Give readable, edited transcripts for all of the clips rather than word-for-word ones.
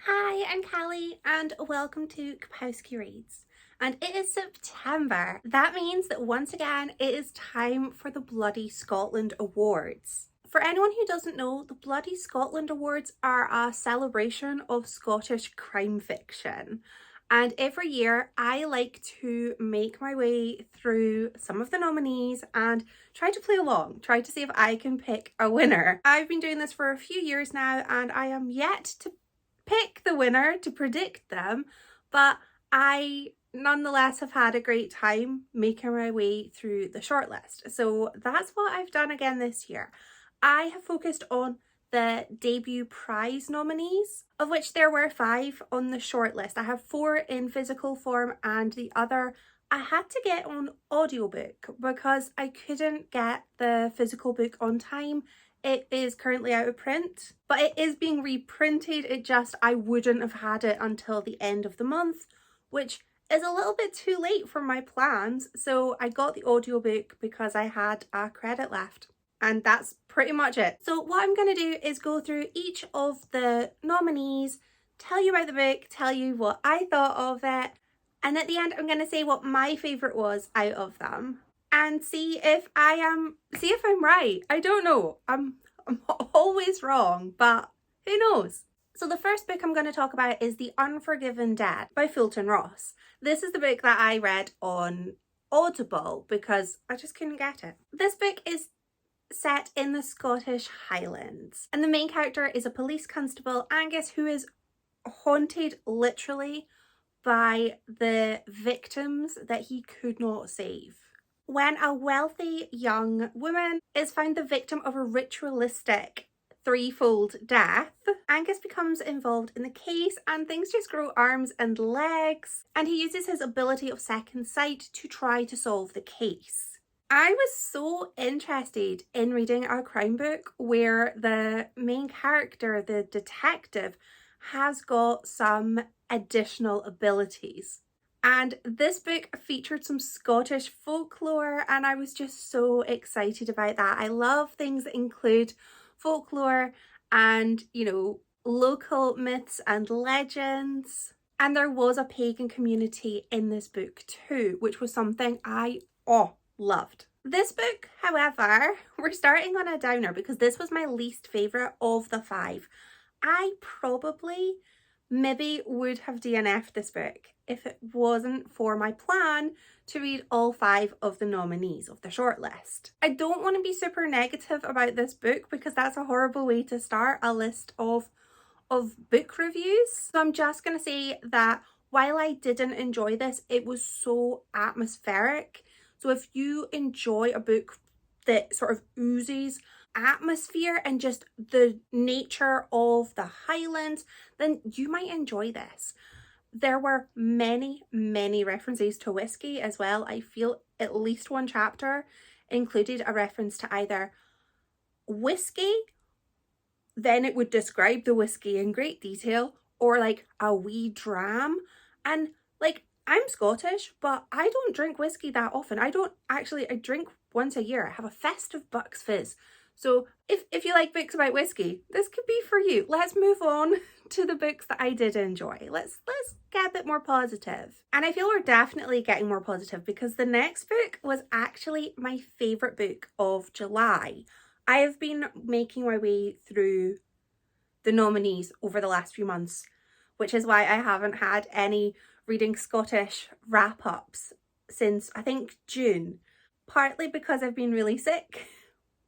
Hi, I'm Callie and welcome to Kapowski Reads. And it is September. That means that once again it is time for the Bloody Scotland Awards. For anyone who doesn't know, the Bloody Scotland Awards are a celebration of Scottish crime fiction. And every year I like to make my way through some of the nominees and try to play along, try to see if I can pick a winner. I've been doing this for a few years now and I am yet to pick the winner, to predict them, but I nonetheless have had a great time making my way through the shortlist. So that's what I've done again this year. I have focused on the debut prize nominees, of which there were 5 on the shortlist. I have 4 in physical form and the other I had to get on audiobook because I couldn't get the physical book on time. It is currently out of print, but it is being reprinted. I wouldn't have had it until the end of the month, which is a little bit too late for my plans. So I got the audiobook because I had a credit left. And that's pretty much it. So what I'm going to do is go through each of the nominees, tell you about the book, tell you what I thought of it, and at the end I'm going to say what my favourite was out of them. And see if I'm right. I don't know. I'm always wrong, but who knows? So the first book I'm going to talk about is The Unforgiven Dead by Fulton Ross. This is the book that I read on Audible because I just couldn't get it. This book is set in the Scottish Highlands and the main character is a police constable, Angus, who is haunted literally by the victims that he could not save. When a wealthy young woman is found the victim of a ritualistic threefold death, Angus becomes involved in the case and things just grow arms and legs, and he uses his ability of second sight to try to solve the case. I was so interested in reading a crime book where the main character, the detective, has got some additional abilities. And this book featured some Scottish folklore and I was just so excited about that. I love things that include folklore and, local myths and legends. And there was a pagan community in this book too, which was something I loved. This book, however, we're starting on a downer because this was my least favourite of the 5. I probably maybe would have DNF'd this book if it wasn't for my plan to read all 5 of the nominees of the shortlist. I don't want to be super negative about this book because that's a horrible way to start a list of book reviews. So I'm just going to say that while I didn't enjoy this, it was so atmospheric. So if you enjoy a book that sort of oozes atmosphere and just the nature of the Highlands, then you might enjoy this. There were many references to whiskey as well. I feel at least one chapter included a reference to either whiskey, then it would describe the whiskey in great detail, or like a wee dram. And like, I'm Scottish, but I don't drink whiskey that often. I drink once a year. I have a festive Bucks Fizz. So if you like books about whiskey, this could be for you. Let's move on to the books that I did enjoy. Let's get a bit more positive. And I feel we're definitely getting more positive because the next book was actually my favourite book of July. I have been making my way through the nominees over the last few months, which is why I haven't had any reading Scottish wrap-ups since I think June. Partly because I've been really sick,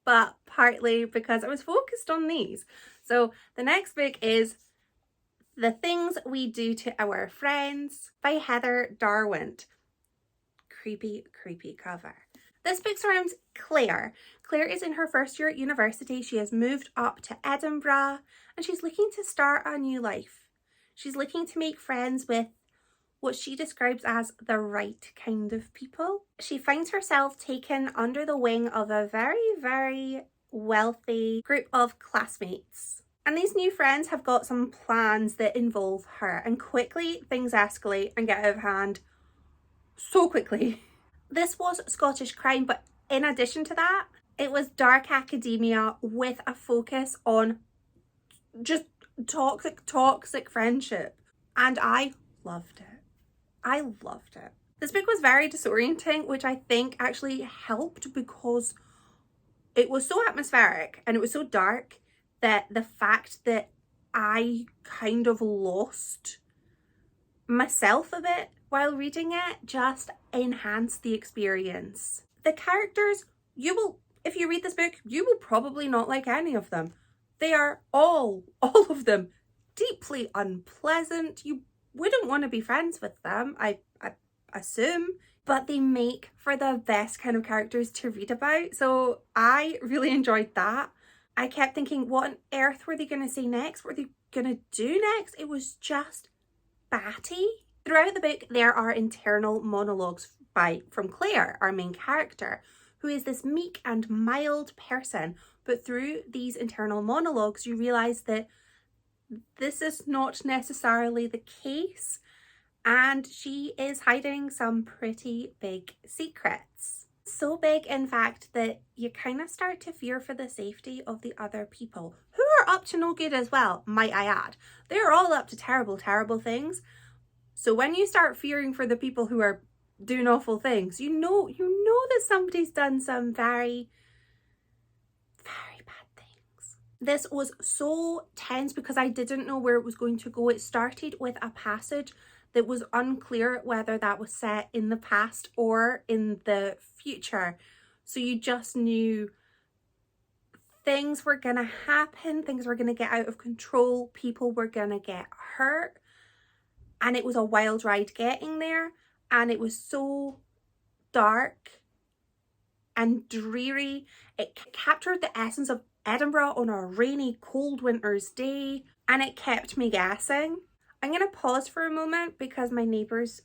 but partly because I was focused on these. So the next book is The Things We Do to Our Friends by Heather Darwent. Creepy cover. This book surrounds Claire. Claire is in her first year at university. She has moved up to Edinburgh and she's looking to start a new life. She's looking to make friends with what she describes as the right kind of people. She finds herself taken under the wing of a very wealthy group of classmates. And these new friends have got some plans that involve her, and quickly things escalate and get out of hand so quickly. This was Scottish crime, but in addition to that, it was dark academia with a focus on just toxic friendship. And I loved it. I loved it. This book was very disorienting, which I think actually helped because it was so atmospheric and it was so dark that the fact that I kind of lost myself a bit while reading it just enhanced the experience. The characters, if you read this book, you will probably not like any of them. They are all of them, deeply unpleasant. You wouldn't want to be friends with them, I assume, but they make for the best kind of characters to read about. So I really enjoyed that. I kept thinking, what on earth were they going to say next? What were they going to do next? It was just batty. Throughout the book, there are internal monologues from Claire, our main character, who is this meek and mild person. But through these internal monologues, you realise that this is not necessarily the case, and she is hiding some pretty big secrets. So big, in fact, that you kind of start to fear for the safety of the other people, who are up to no good as well, might I add. They're all up to terrible, terrible things. So when you start fearing for the people who are doing awful things, you know that somebody's done some very, very bad things. This was so tense because I didn't know where it was going to go. It started with a passage that was unclear whether that was set in the past or in the future. So you just knew things were going to happen, things were going to get out of control, people were going to get hurt. And it was a wild ride getting there. And it was so dark and dreary. It captured the essence of Edinburgh on a rainy, cold winter's day. And it kept me guessing. I'm going to pause for a moment because my neighbour's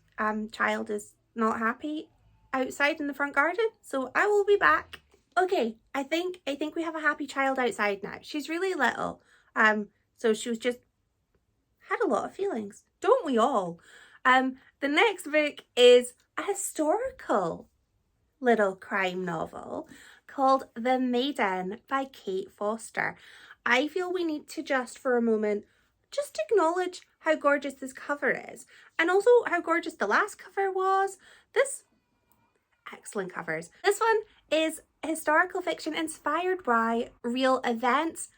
child is not happy outside in the front garden. So I will be back. Okay, I think we have a happy child outside now. She's really little. So she was just had a lot of feelings. Don't we all? The next book is a historical little crime novel called The Maiden by Kate Foster. I feel we need to just for a moment just acknowledge how gorgeous this cover is, and also how gorgeous the last cover was. Excellent covers. This one is historical fiction inspired by real events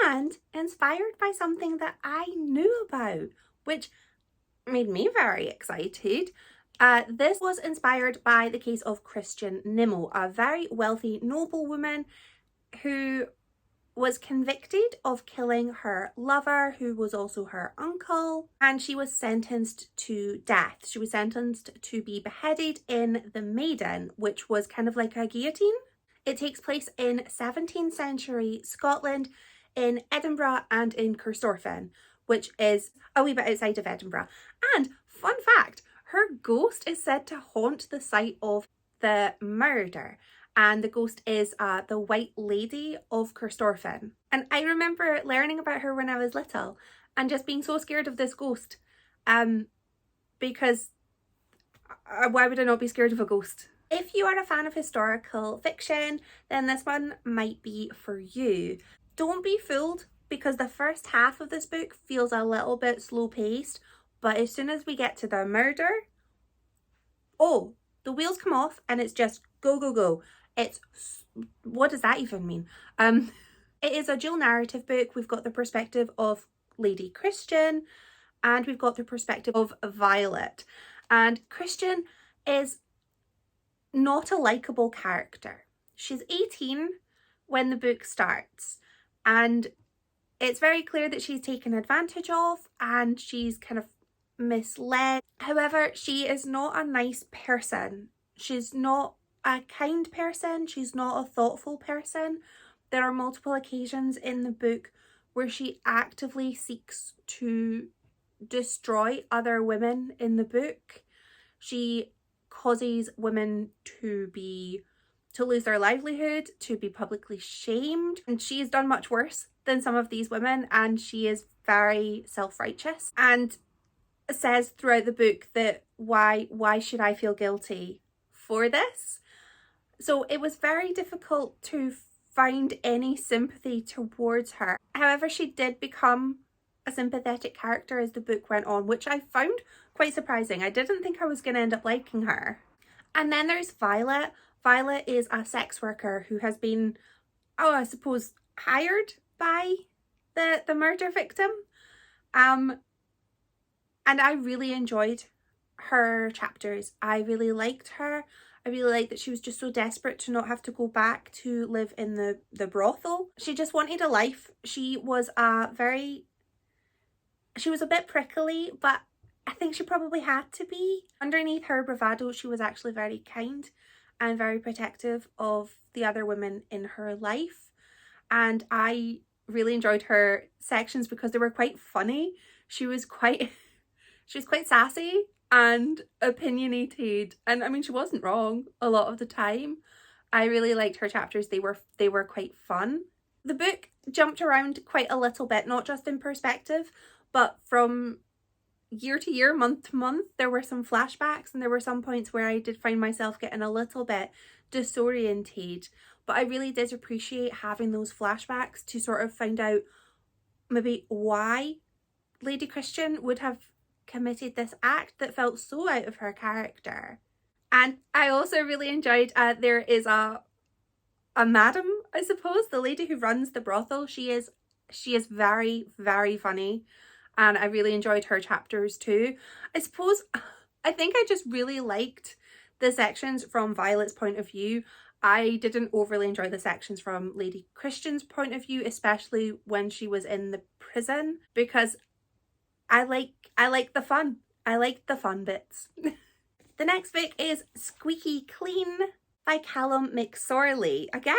and inspired by something that I knew about, which made me very excited. This was inspired by the case of Christian Nimmo, a very wealthy noblewoman who was convicted of killing her lover, who was also her uncle, and she was sentenced to death. She was sentenced to be beheaded in the Maiden, which was kind of like a guillotine. It takes place in 17th century Scotland, in Edinburgh and in Corstorphine, which is a wee bit outside of Edinburgh. And fun fact, her ghost is said to haunt the site of the murder. And the ghost is the White Lady of Corstorphine. And I remember learning about her when I was little and just being so scared of this ghost. Because why would I not be scared of a ghost? If you are a fan of historical fiction, then this one might be for you. Don't be fooled, because the first half of this book feels a little bit slow paced, but as soon as we get to the murder, oh, the wheels come off and it's just go, go, go. What does that even mean? It is a dual narrative book. We've got the perspective of Lady Christian and we've got the perspective of Violet. And Christian is not a likable character. She's 18 when the book starts, and it's very clear that she's taken advantage of and she's kind of misled. However, she is not a nice person. She's not a kind person. She's not a thoughtful person. There are multiple occasions in the book where she actively seeks to destroy other women in the book. She causes women to lose their livelihood, to be publicly shamed, and she has done much worse than some of these women, and she is very self-righteous and says throughout the book that why should I feel guilty for this? So it was very difficult to find any sympathy towards her. However, she did become a sympathetic character as the book went on, which I found quite surprising. I didn't think I was going to end up liking her. And then there's Violet. Violet is a sex worker who has been, oh, I suppose, hired by the murder victim. And I really enjoyed her chapters. I really liked her. I really liked that she was just so desperate to not have to go back to live in the brothel. She just wanted a life. She was a bit prickly, but I think she probably had to be. Underneath her bravado, she was actually very kind and very protective of the other women in her life. And I really enjoyed her sections because they were quite funny. She was quite sassy and opinionated, and I mean, she wasn't wrong a lot of the time. I really liked her chapters. They were quite fun. The book jumped around quite a little bit, not just in perspective, but from year to year, month to month. There were some flashbacks, and there were some points where I did find myself getting a little bit disoriented, but I really did appreciate having those flashbacks to sort of find out maybe why Lady Christian would have committed this act that felt so out of her character. And I also really enjoyed, there is a madam, I suppose, the lady who runs the brothel. She is very, very funny, and I really enjoyed her chapters too. I think I just really liked the sections from Violet's point of view. I didn't overly enjoy the sections from Lady Christian's point of view, especially when she was in the prison, because I like the fun. I like the fun bits. The next book is Squeaky Clean by Callum McSorley. Again,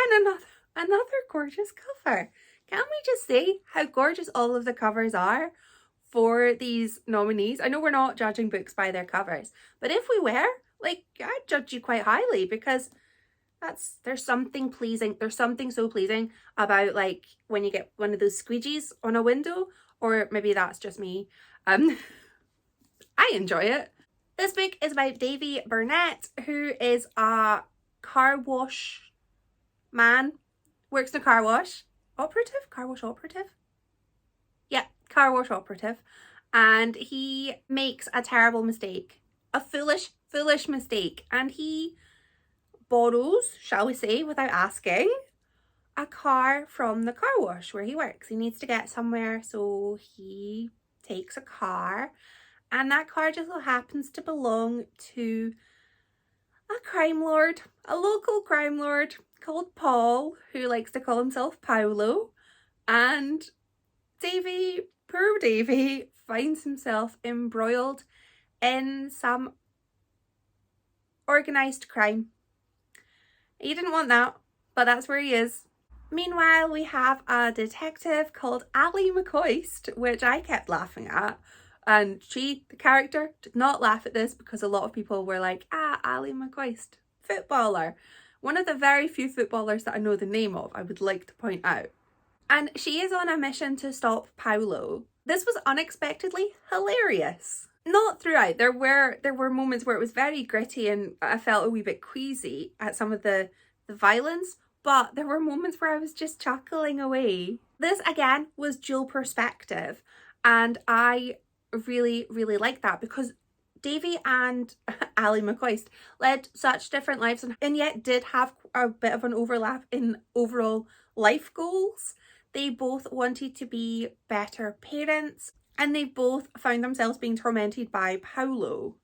another gorgeous cover. Can't we just say how gorgeous all of the covers are for these nominees? I know we're not judging books by their covers, but if we were, like, I'd judge you quite highly, because there's something pleasing. There's something so pleasing about, like, when you get one of those squeegees on a window, or maybe that's just me. I enjoy it. This book is about Davy Burnett, who is a car wash man, works in a car wash operative. Yeah, car wash operative. And he makes a terrible mistake, a foolish mistake, and he borrows, shall we say, without asking, a car from the car wash where he works. He needs to get somewhere, so he takes a car, and that car just so happens to belong to a crime lord, a local crime lord called Paul, who likes to call himself Paolo. And Davy, poor Davy, finds himself embroiled in some organised crime. He didn't want that, but that's where he is. Meanwhile, we have a detective called Ali McCoist, which I kept laughing at. And she, the character, did not laugh at this, because a lot of people were like, Ali McCoist, footballer. One of the very few footballers that I know the name of, I would like to point out. And she is on a mission to stop Paolo. This was unexpectedly hilarious. Not throughout. There were moments where it was very gritty and I felt a wee bit queasy at some of the violence, but there were moments where I was just chuckling away. This again was dual perspective, and I really, really like that, because Davy and Ali McCoist led such different lives and yet did have a bit of an overlap in overall life goals. They both wanted to be better parents, and they both found themselves being tormented by Paolo.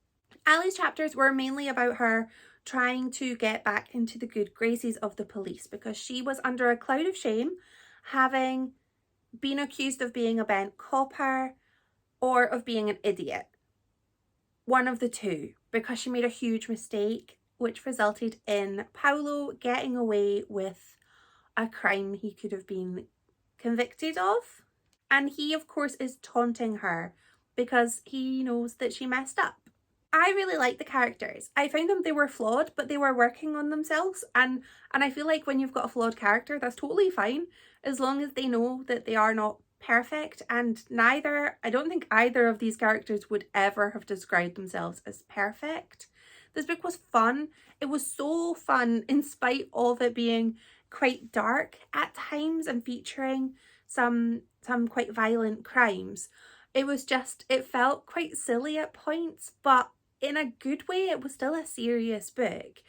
Ali's chapters were mainly about her trying to get back into the good graces of the police, because she was under a cloud of shame, having been accused of being a bent copper or of being an idiot. One of the two, because she made a huge mistake, which resulted in Paolo getting away with a crime he could have been convicted of. And he, of course, is taunting her because he knows that she messed up. I really like the characters. I found they were flawed, but they were working on themselves. And I feel like when you've got a flawed character, that's totally fine, as long as they know that they are not perfect. And I don't think either of these characters would ever have described themselves as perfect. This book was fun. It was so fun in spite of it being quite dark at times and featuring some some quite violent crimes. It felt quite silly at points, but in a good way. It was still a serious book.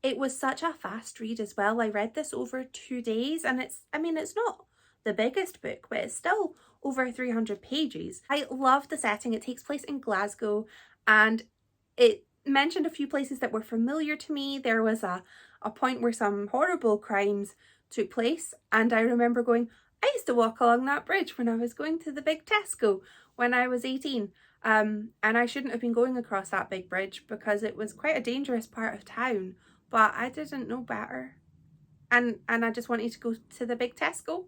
It was such a fast read as well. I read this over 2 days, and it's not the biggest book, but it's still over 300 pages. I love the setting. It takes place in Glasgow, and it mentioned a few places that were familiar to me. There was a point where some horrible crimes took place, and I remember going, I used to walk along that bridge when I was going to the big Tesco when I was 18. And I shouldn't have been going across that big bridge because it was quite a dangerous part of town, but I didn't know better. And I just wanted to go to the big Tesco.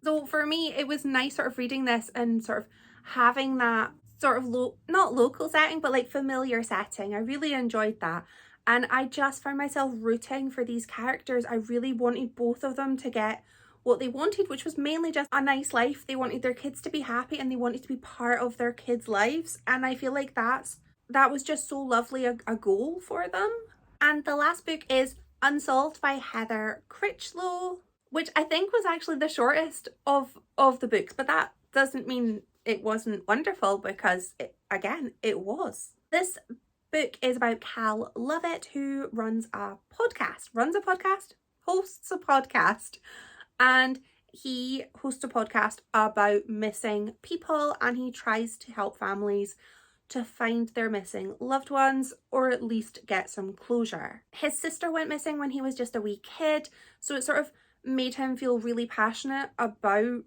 So for me, it was nice sort of reading this and sort of having that sort of not local setting, but like familiar setting. I really enjoyed that. And I just found myself rooting for these characters. I really wanted both of them to get what they wanted, which was mainly just a nice life. They wanted their kids to be happy and they wanted to be part of their kids' lives. And I feel like that was just so lovely a goal for them. And the last book is Unsolved by Heather Critchlow, which I think was actually the shortest of the books, but that doesn't mean it wasn't wonderful, because it was. This book is about Cal Lovett, who hosts a podcast, and he hosts a podcast about missing people, and he tries to help families to find their missing loved ones, or at least get some closure. His sister went missing when he was just a wee kid, so it sort of made him feel really passionate about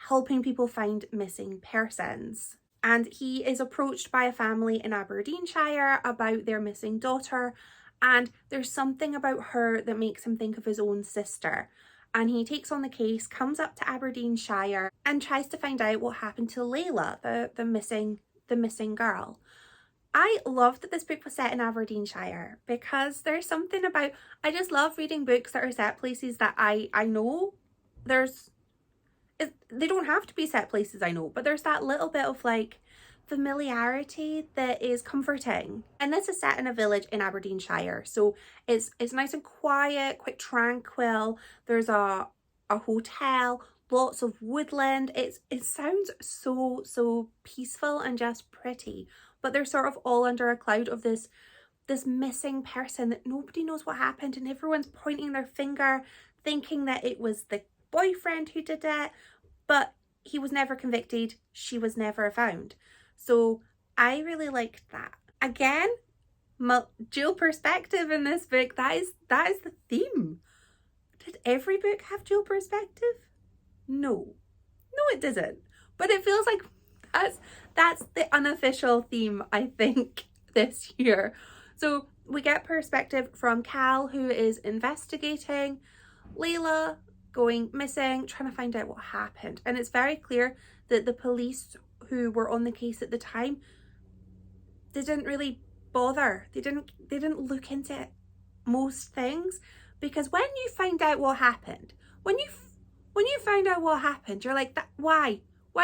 helping people find missing persons. And he is approached by a family in Aberdeenshire about their missing daughter, and there's something about her that makes him think of his own sister. And he takes on the case, comes up to Aberdeenshire, and tries to find out what happened to Layla, the missing girl. I love that this book was set in Aberdeenshire, because there's something about, I just love reading books that are set places that I know. They don't have to be set places I know, but there's that little bit of like familiarity that is comforting. And this is set in a village in Aberdeenshire, so it's nice and quiet, quite tranquil. There's a hotel, lots of woodland. It sounds so peaceful and just pretty, but they're sort of all under a cloud of this missing person that nobody knows what happened, and everyone's pointing their finger thinking that it was the boyfriend who did it, but he was never convicted, she was never found. So I really liked that. Again, dual perspective in this book. That is the theme. Did every book have dual perspective? No, it doesn't. But it feels like that's the unofficial theme, I think, this year. So we get perspective from Cal, who is investigating Layla going missing, trying to find out what happened. And it's very clear that the police who were on the case at the time, they didn't really bother. They didn't look into most things, because when you find out what happened, when you find out what happened, you're like, that why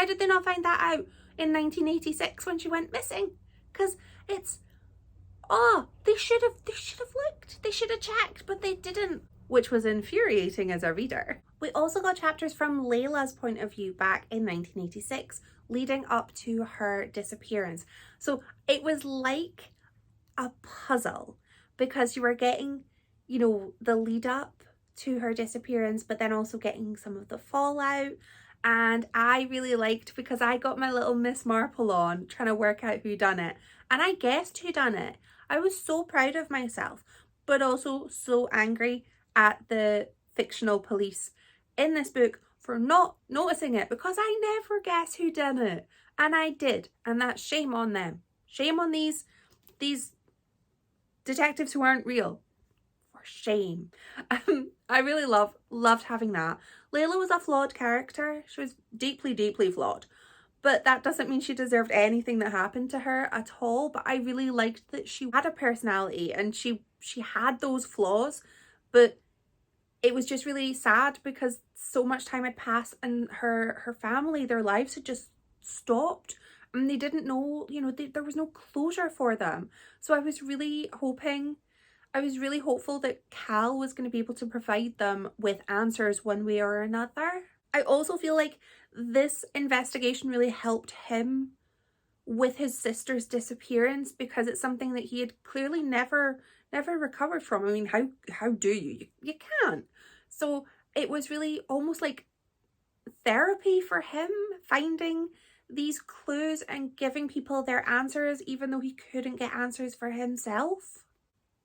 did they not find that out in 1986 when she went missing? Because they should have looked, they should have checked, but they didn't, which was infuriating as a reader. We also got chapters from Layla's point of view back in 1986, leading up to her disappearance. So it was like a puzzle, because you were getting, the lead up to her disappearance, but then also getting some of the fallout. And I really liked, because I got my little Miss Marple on trying to work out who done it, and I guessed who done it. I was so proud of myself, but also so angry at the fictional police in this book for not noticing it, because I never guess who done it, and I did, and that's shame on them. Shame on these detectives who aren't real. For shame. I really loved having that. Layla was a flawed character. She was deeply flawed, but that doesn't mean she deserved anything that happened to her at all. But I really liked that she had a personality, and she had those flaws, but it was just really sad because so much time had passed, and her family, their lives had just stopped, and they didn't know, there was no closure for them. So I was really hopeful that Cal was going to be able to provide them with answers one way or another. I also feel like this investigation really helped him with his sister's disappearance, because it's something that he had clearly never recovered from. I mean, how do you can't. So it was really almost like therapy for him, finding these clues and giving people their answers even though he couldn't get answers for himself.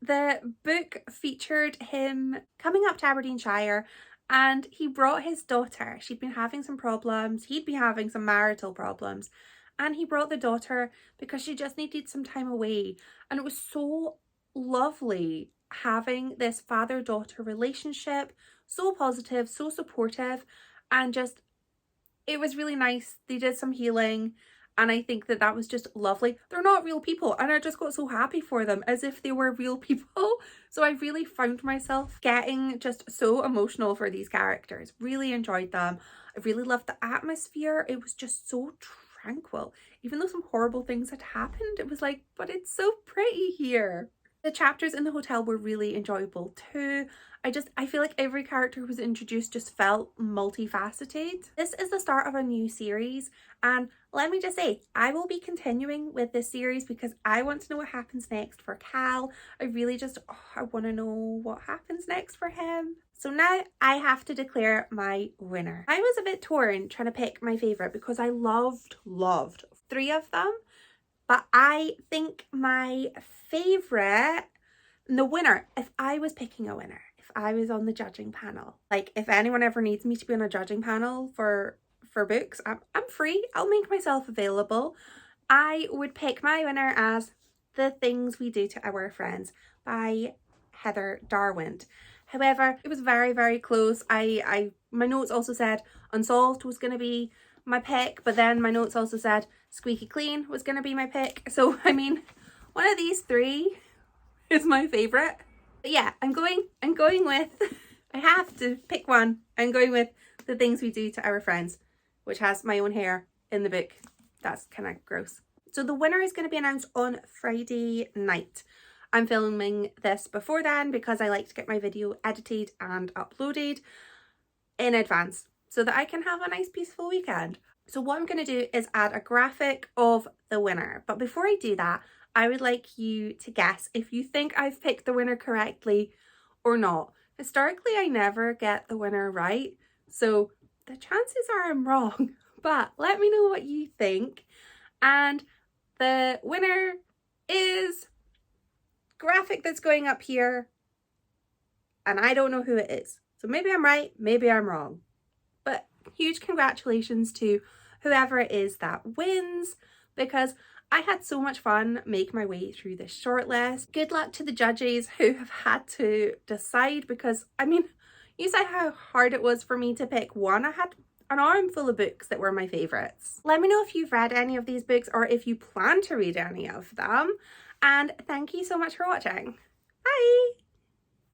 The book featured him coming up to Aberdeenshire, and he brought his daughter. She'd been having some problems, he'd been having some marital problems, and he brought the daughter because she just needed some time away. And it was so lovely having this father-daughter relationship, so positive, so supportive, and just, it was really nice. They did some healing, and I think that that was just lovely. They're not real people, and I just got so happy for them as if they were real people. So I really found myself getting just so emotional for these characters. Really enjoyed them. I really loved the atmosphere. It was just so tranquil. Even though some horrible things had happened, it was like, but it's so pretty here. The chapters in the hotel were really enjoyable too. I feel like every character who was introduced just felt multifaceted. This is the start of a new series, and let me just say, I will be continuing with this series because I want to know what happens next for Cal. I really just, I want to know what happens next for him. So now I have to declare my winner. I was a bit torn trying to pick my favourite because I loved 3 of them. But I think my favourite, the winner, if I was picking a winner, if I was on the judging panel, like if anyone ever needs me to be on a judging panel for books, I'm free. I'll make myself available. I would pick my winner as The Things We Do to Our Friends by Heather Darwent. However, it was very, very close. My notes also said Unsolved was going to be my pick, but then my notes also said Squeaky Clean was going to be my pick. So I mean, one of these 3 is my favourite. But yeah, I'm going with, I have to pick one. I'm going with The Things We Do to Our Friends, which has my own hair in the book. That's kind of gross. So the winner is going to be announced on Friday night. I'm filming this before then because I like to get my video edited and uploaded in advance so that I can have a nice peaceful weekend. So what I'm going to do is add a graphic of the winner. But before I do that, I would like you to guess if you think I've picked the winner correctly or not. Historically, I never get the winner right, so the chances are I'm wrong. But let me know what you think. And the winner is graphic that's going up here, and I don't know who it is. So maybe I'm right, maybe I'm wrong. But huge congratulations to whoever it is that wins, because I had so much fun making my way through this shortlist. Good luck to the judges who have had to decide, because I mean, you saw how hard it was for me to pick one. I had an armful of books that were my favourites. Let me know if you've read any of these books or if you plan to read any of them. And thank you so much for watching. Bye!